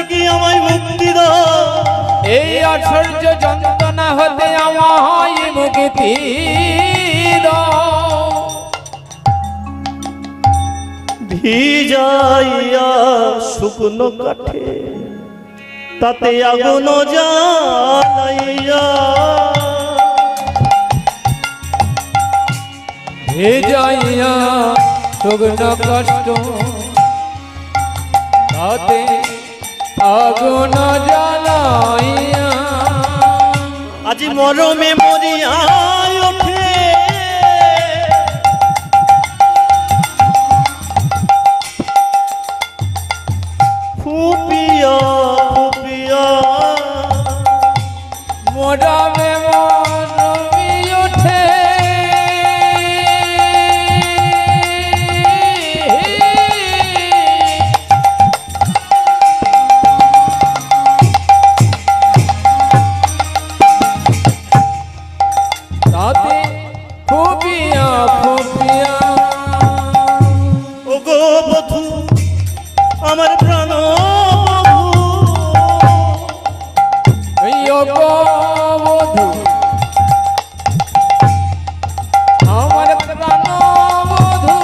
কি আমায় মুক্তি দাও, এই আশ্চর্য যন্ত্রণা হতে আমায় মুক্তি দাও। ভিজাইয়া শুকনো কাঠে তাতে আগুন জ্বালাইয়া, ভেজাইয়া শুকনো কষ্ট তাতে আগুন জ্বালাইয়া, আজি মরমে মরিয়া ওঠে ফুপিয়া ফুপিয়া, মরমে মরমি ওঠে তাতে ফুপিয়া ফুপিয়া। ওগো বধূ আমার প্রাণ বধূ আমার প্রাণ বধূ,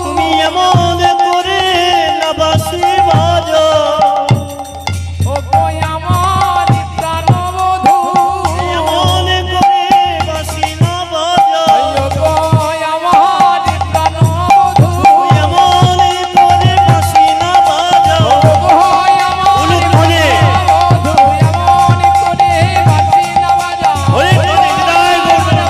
তুমি এমন করে না বাঁশি বাজাও, ও কই আমার প্রাণ বধূ, এমন করে বাঁশি না বাজাও, ও কই আমার প্রাণ বধূ, এমন করে বাঁশি না বাজাও। ও কই আমার উলুক মনে বধূ, এমন করে বাঁশি না বাজাও। ওরে কোনে বিদায় করবে না।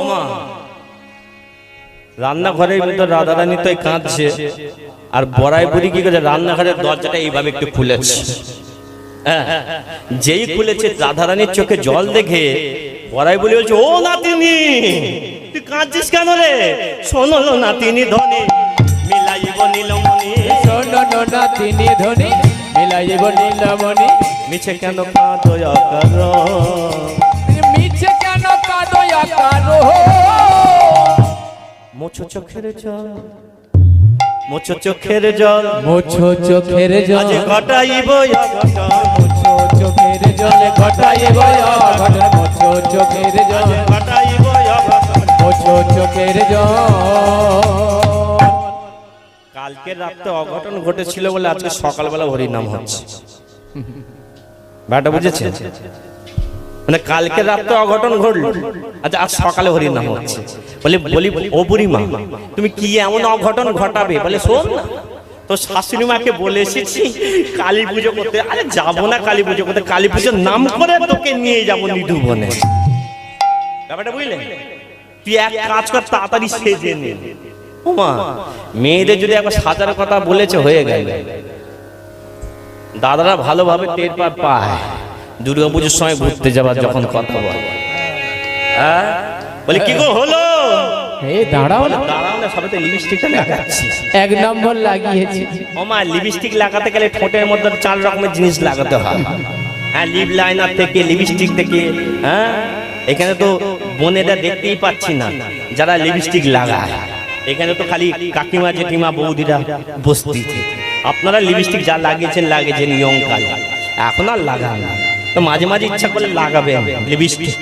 ওমা রান্নাঘরের ভিতর রাধারানী তো কাঁদছে, আর বড়াই বুড়ি কি করে রান্নাঘরের দরজাটা এইভাবে একটু খুলেছে। হ্যাঁ, যেই খুলেছে রাধারানীর চোখে জল দেখে বড়াই বুড়ি বলছে, ও নাতিনি তুই কাঁদছিস কেন রে? শোনো নাতিনি ধনে মিলাইব নীলমণি, তিনি ধনী মিলাইব নীলমণি, মিছে কেন কাঁদয়া কর, মিছে কেন কাঁদয়া কারো, মোছো চোখের জল, মোছো চোখের জল, মোছো চোখের আজ জল, ঘটাইব অঘটন, মোছো চোখের জলে ঘটাইব অঘটন, মোছো চোখের জল, ঘটাইব অঘটন। মোছো চোখের জল। কালকে রাতে অঘটন ঘটেছিল বলে আজকে সকালবেলা হরিনাম হচ্ছে, ব্যাটা বুঝেছে? মানে কালকে রাতে অঘটন ঘটল, আচ্ছা আজ সকালে হরিনাম হচ্ছে। বলি ও বুড়িমা তুমি কি এমন অঘটন ঘটাবে? বলে শোন না, তো শাশুড়ি মাকে বলে এসেছি কালী পুজো করতে। আরে যাবো না কালী পুজো করতে, কালী পুজোর নাম করে তোকে নিয়ে যাবো নিধু বনে। ব্যাপারটা বুঝলে? তুই এক কাজ কর, তাড়াতাড়ি সেজে নে। ওমা মেয়েদের যদি একবার সাজার কথা বলেছে হয়ে গেল। দাদারা ভালোভাবে টের পায় দুর্গাপুজোর সময় ঘুরতে যাবার যখন কথা বলে। হ্যাঁ বলে কি গো হলো? এই দাঁড়াও না, দাঁড়াও না, সবে তো লিপস্টিকটা লাগাচ্ছি। এক নম্বর লাগিয়েছি। ওমা লিপস্টিক লাগাতে গেলে ঠোঁটের মধ্যে 4 রকমের জিনিস লাগাতে হয়। হ্যাঁ, লিপ লাইনার থেকে লিপস্টিক থেকে, হ্যাঁ এখানে তো বোনেরা দেখতেই পাচ্ছি না যারা লিপস্টিক লাগায়, এখানে তো খালি কাকিমা জেঠিমা বৌদিরা বসতি। আপনারা লিপস্টিক যা লাগিয়েছেন ইয়ং কাল, এখন আর লাগান না, তো মাঝে মাঝে ইচ্ছা করলে লাগাবেন লিপস্টিক।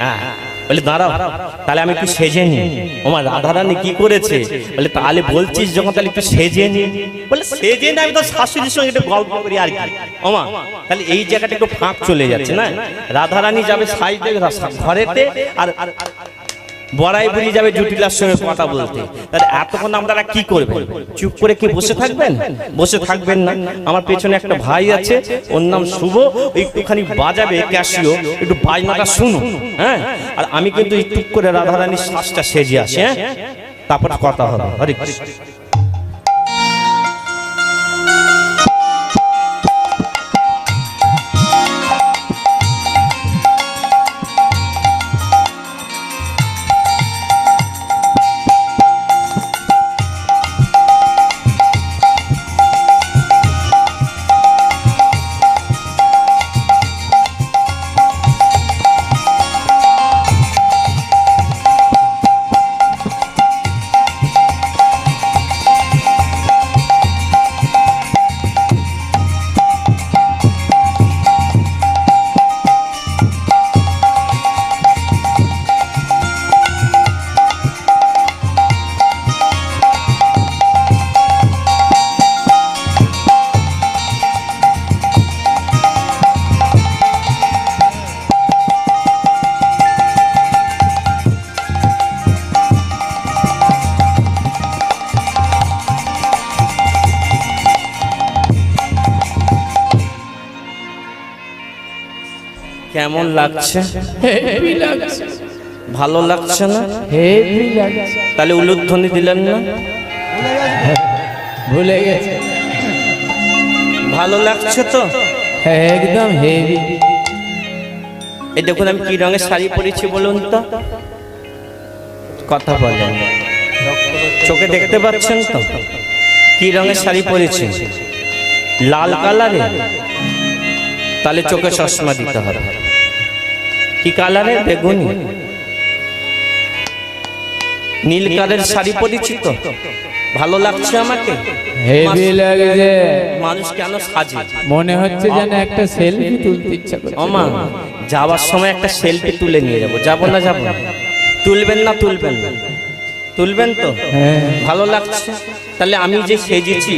হ্যাঁ বলে দাঁড়াও তাহলে আমি একটু সেজে নি। ওমা রাধারানী কি করেছে? বলে তাহলে বলছিস যখন তাহলে একটু সেজে নি। বলে সেজে না, আমি তো শাশুড়ির সঙ্গে একটু গল্প করি আর কি। ওমা তাহলে এই জায়গাটা একটু ফাঁক চলে যাচ্ছে না? রাধারানী যাবে সাইডে ঘরেতে, আর বড়াই বুড়ি যাবে জটিলার সঙ্গে কথা বলতে। তাহলে এতক্ষণ আপনারা কি করবেন? চুপ করে কি বসে থাকবেন? বসে থাকবেন না। আমার পেছনে একটা ভাই আছে, ওর নাম শুভ, একটুখানি বাজাবে ক্যাশিও, একটু বাজনাটা শুনুন। হ্যাঁ, আর আমি কিন্তু একটু করে রাধারানীর শ্বাসটা সেজে আসি। হ্যাঁ, তারপর কথা হবে। হরে কৃষ্ণ। কেমন লাগছে? হেভি লাগছে। ভালো লাগছে না? হেভি লাগছে। তাহলে উলুধ্বনি দিলেন না? ভুলে গেছে। ভালো লাগছে তো? একদম হেভি। এই দেখুন আমি কি রঙের শাড়ি পরেছি বলুন তো, কথা বলেন। চোখে দেখতে পাচ্ছেন তো কি রঙের শাড়ি পরেছি? লাল কালারে? তাহলে চোখে চশমা দিতে হবে। কি কালারের? বেগুনি। নীল কালারের শাড়ি পরেছি তো ভালো লাগছে আমাকে? হেভি লাগছে। মানুষ কেন সাজে? মনে হচ্ছে যেন একটা সেলফি তুলতে ইচ্ছা করছে। ওমা, যাওয়ার সময় একটা সেলফি তুলে নিয়ে যাবো। যাবো না? যাবো। তুলবেন না? তুলবেন না? তুলবেন তো? হ্যাঁ। ভালো লাগছে? তাহলে আমি যে সেজেছি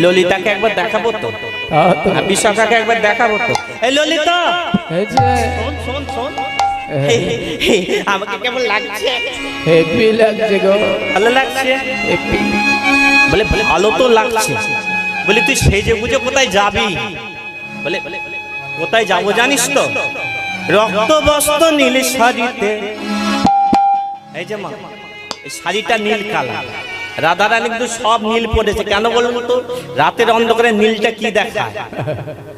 ললিতাকে একবার দেখাবো তো, বিশাখাকে একবার দেখাবো তো। এই ললিতা, শোন শোন শোন, আমাকে কেমন লাগছে? হেভি লাগছে গো। ভালো লাগছে? বলে ভালো তো লাগছে। বলে তুই সেজে বুঝে কোথায় যাবি? বলে কোথায় যাবো জানিস তো? রক্ত বস্ত্র নীল শাড়িতে। এই যে মা, এই শাড়িটা নীল কালার। রাধারানী কিন্তু সব নীল পরেছে। কেন বলুন তো? রাতের অন্ধকারে নীলটা কি দেখায়?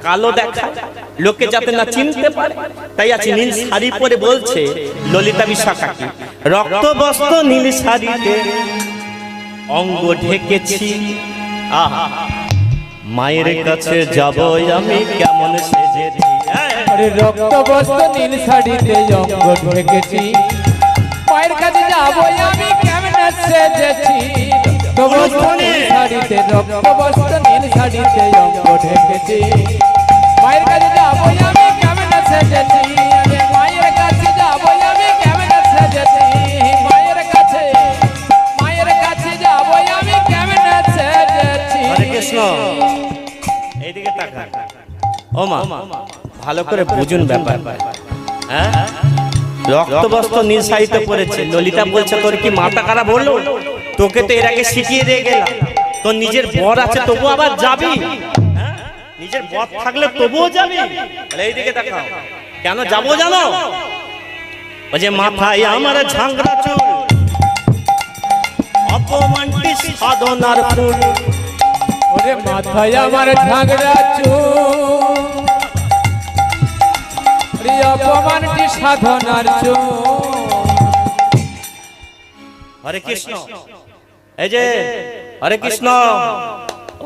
কালো দেখায়, লোকে যাতে না চিনতে পারে। তাই আছে নীল শাড়ি পরে বলছে ললিতা বিশাখাকে, রক্ত বস্ত্র নীল শাড়িতে অঙ্গ ঢেকেছি, আহা মায়ের কাছে যাব আমি কেমন সেজেছি। আরে রক্ত বস্ত্র নীল শাড়িতে অঙ্গ ঢেকেছি, মায়ের কাছে যাব আমি কেমন সেজেছি। রক্ত বস্ত্র নীল শাড়িতে, রক্ত বস্ত্র নীল শাড়িতে অঙ্গ ঢেকেছি, মায়ের কাছে যাব আমি কেমন সেজেছি। আরে মায়ের কাছে যাব আমি কেমন সেজেছি, মায়ের কাছে যাব আমি কেমন সেজেছি। হরে কৃষ্ণ। এইদিকে তাকা। ও মা, ভালো করে বুঝুন ব্যাপার। হ্যাঁ, রক্ত বস্ত্র নীল শাড়িতে পরেছে। ললিতা বলছে তোর কি মাথা খারাপ হলো? তোকে তো এর আগে শিখিয়ে দিয়ে গেলাম। তোর নিজের বর আছে তবু আবার যাবি? নিজের বর থাকলে তবুও যাবি? এইদিকে তাকাও। কেন যাবো জানো? ও যে মাথায় আমার ঝাংরা চুল, অপমানটি সাধনার ফুল। ওরে মাথায় আমার ঝাগড়া চুল, অপমানটি সাধনার চুল। হরে কৃষ্ণ। এই যে হরে কৃষ্ণ।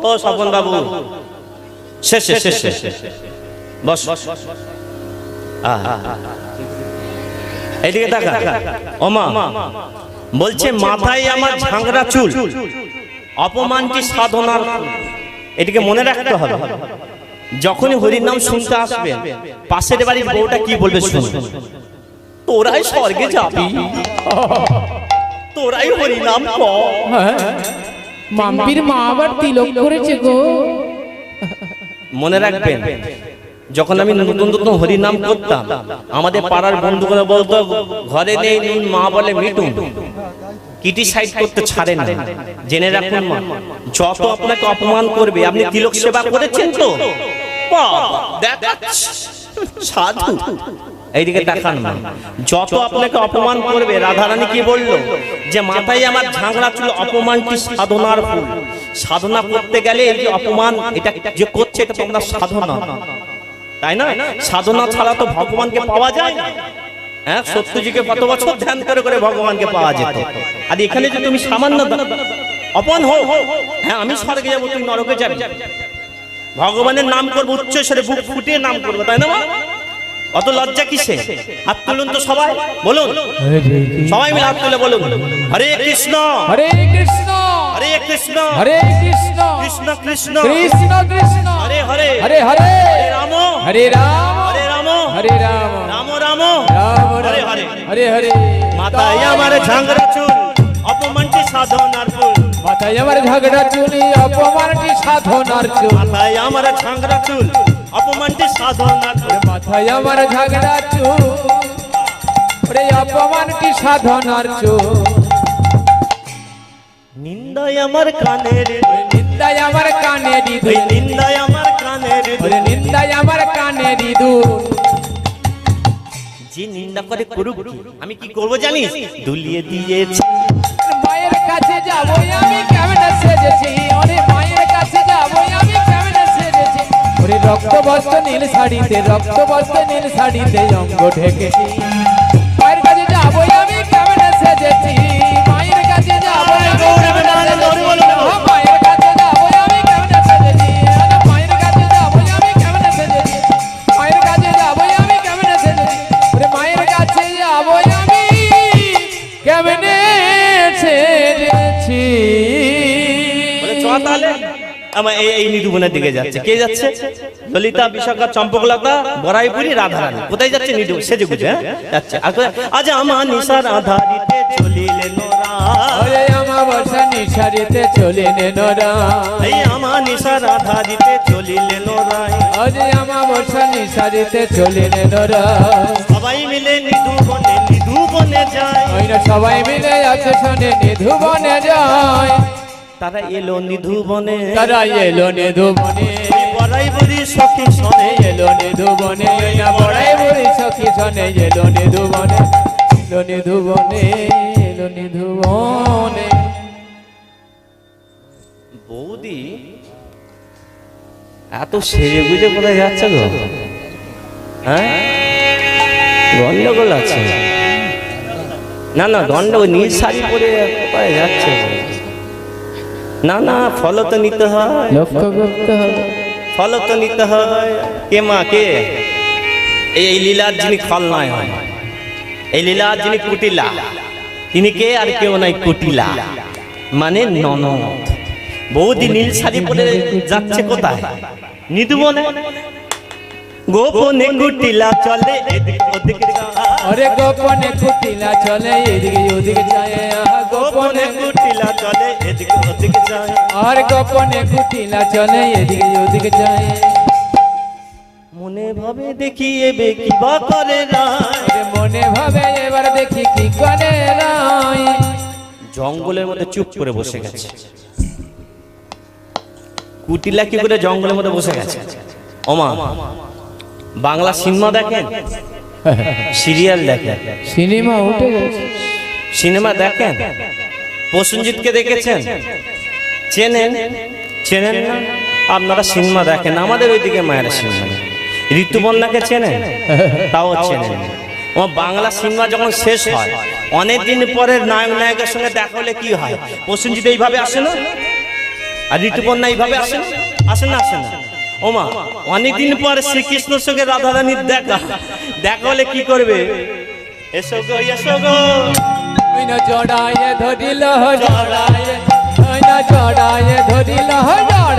ও স্বপন বাবু, শেষ শেষ শেষ শেষ। বস। এইদিকে তাকা। ও মা, বলছে মাথায় আমার ঝাংরা চুল, অপমানটি সাধনার ফুল। এটিকে মনে রাখতে হবে। যখনই হরির নাম শুনতে আসবেন, পাশের বাড়ির বউটা কি বলবে শুনুন। তোরাই স্বর্গে যাবি, তোরাই হরি নাম কর। মাম্পির মা আবার তিলক করেছে গো। মনে রাখবেন, যখন আমি নতুন নতুন হরি নাম করতাম, আমাদের পাড়ার বন্ধুগুলো বলতো ঘরে নেই নুন, মা বলে মিটুন। ক্রিটিসাইজ করতে ছাড়ে না। জেনে রাখুন মা, যত আপনাকে অপমান করবে, আপনি তিলক সেবা করেছেন তো? সাধু। এইদিকে দেখান মা, যত আপনাকে অপমান করবে, রাধারানী কি বললো? যে মাথায় আমার ঝাংড়া চুল, অপমানটি সাধনার ফুল। সাধনা করতে গেলে এই যে অপমান, এটা যে করছে এটা তোমরা সাধনা, তাই না? সাধনা ছাড়া তো ভগবানকে পাওয়া যায় না। হ্যাঁ, সত্যজিকে কত বছর ধ্যান করে করে ভগবানকে পাওয়া যেত। আর এখানে যে তুমি সামান্য অপমান হো, হ্যাঁ আমি স্বর্গে যাবো, তুই নরকে যাবি। ভগবানের নাম করবো, উচ্চস্বরে বুক ফুটিয়ে নাম করবো, তাই না মা? অত লজ্জা কিসে? হাত তুলুন তো সবাই, বলুন সবাই মিলে হাত তুলে বলুন, হরে কৃষ্ণ হরে কৃষ্ণ হরে কৃষ্ণ হরে কৃষ্ণ কৃষ্ণ কৃষ্ণ কৃষ্ণ কৃষ্ণ হরে হরে হরে হরে রাম হরে রাম হরে রাম হরে রাম রাম রাম রাম হরে হরে হরে হরে। মাথায় আমার ঝাংরা চুল, অপমানটি সাধনার ফুল। মাথায় আমার ঝগড়া চুলি, অপমানটি সাধনার চুল। মাথায় আমার ঝাংরা চুল, অপমানটি সাধনার ফুল। মাথায় আমার ঝগড়া চুল, ওরে অপমানটি সাধনার চুল। নিন্দায় আমার কানের, নিন্দায় আমার কানের ইঁদুর, নিন্দায় আমার কানের, ওরে নিন্দায় আমার কানের ইঁদুর। করে করুক কি? আমি কি করবো জানিস? দুলিয়ে দিয়েছি মায়ের কাছে যাবো আমি কেমনে সেজেছি, ওরে মায়ের কাছে যাবো আমি কেমনে সেজেছি, ওরে রক্ত বস্ত্র নীল শাড়িতে, রক্ত বস্ত্র নীল শাড়িতে অঙ্গ ঢেকেছি। মায়ের কাছে যাবো আমি কেমনে সেজেছি, মায়ের কাছে যাবো আমি কেমনে সেজেছি, মায়ের কাছে যাবো আমি কেমনে সেজেছি, মায়ের কাছে যাবো আমি কেমনে সেজেছি, মায়ের কাছে যাবো আমি কেমনে সেজেছি, ওরে মায়ের কাছে যাবো আমি কেমনে সেজেছি। বলে চ তাহলে। আমার এই নিধুবনের দিকে যাচ্ছে। কে যাচ্ছে? ললিতা, বিশাখা, চম্পকলতা, বড়াইপুরি, রাধারানী। কোথায় যাচ্ছে? নিধু সেজে গুজে যাচ্ছে। আজ আমার নিশার আধারিতে চলিলে নোরা, ওরে আমাবস্যা নিশারিতে চলিলে নোরা, এই আমার নিশার আধারিতে চলিলে নোরাই, ওরে আমাবস্যা নিশারিতে চলিলে নোরা। সবাই মিলে নিধুবনে যায়, ওই না সবাই মিলে আছে শোনে নিধুবনে যায়, তারা এলো নিধুবনে, তারা এলো নিধুবনে, বড়াইপুরি সখী শোনে, এলো নিধুবনে, না বড়াই বুড়ি সখী শোনে এলো নিধুবনে, এলো নিধুবনে, এলো নিধুবনে। বৌদি এত সেজে গুজে কোথায় যাচ্ছে গো? হ্যাঁ, গন্ডগোল আছে। না না, গন্ডগোল। নীল শাড়ি পরে কোথায় যাচ্ছে? না না, ফলো তো নিতে হয়, লক্ষ্য করতে হবে। ফলো তো নিতে হয়। কে মা কে? এই লীলার যিনি খলনায় হয়, এই লীলার যিনি কুটিলা, তিনি কে? আর কেউ নাই, কুটিলা মানে ননদ। বৌদি নীল শাড়ি পরে যাচ্ছে কোথায়? নিধুবনে। গোপনে কুটিলা চলে এদিক ওদিক যায়, আরে গোপনে কুটিলা চলে এদিকে ওদিকে যায়, গোপনে কুটিলা চলে এদিক ওদিক যায়, আর গোপনে কুটিলা চলে এদিকে ওদিকে যায়, মনে ভাবে দেখি এবে কি বা করে রায়, আরে মনে ভাবে এবার দেখি কি করে রায়। জঙ্গলের মধ্যে চুপ করে বসে গেছে। কুটিলা কি করে জঙ্গলের মধ্যে বসে গেছে? ওমা, বাংলা সিনেমা দেখেন, সিরিয়াল দেখেন, সিনেমা উঠে গেছে, সিনেমা দেখেন? প্রসেনজিৎকে দেখেছেন? চেনেন? চেনেন না? আপনারা সিনেমা দেখেন, আমাদের ওইদিকে মায়েরা সিনেমা দেখেন। ঋতুবন্যাকে চেনেন? তাও চেনেন। ও বাংলা সিনেমা যখন শেষ হয়, অনেকদিন পরে নায়ক নায়কের সঙ্গে দেখা হলে কি হয়? প্রসেনজিৎ এইভাবে আসে না, আর ঋতুবন্যা এইভাবে আসে না? আসে না? আসে না? ওমা, অনেকদিন পরে শ্রীকৃষ্ণের সঙ্গে রাধারানীর দেখা হলে কি করবে? এসো গো, এসো গো, ওই না জড়ায়ে ধরিল জড়ায়ে, ওই না জড়ায়ে ধরিল জড়ায়ে,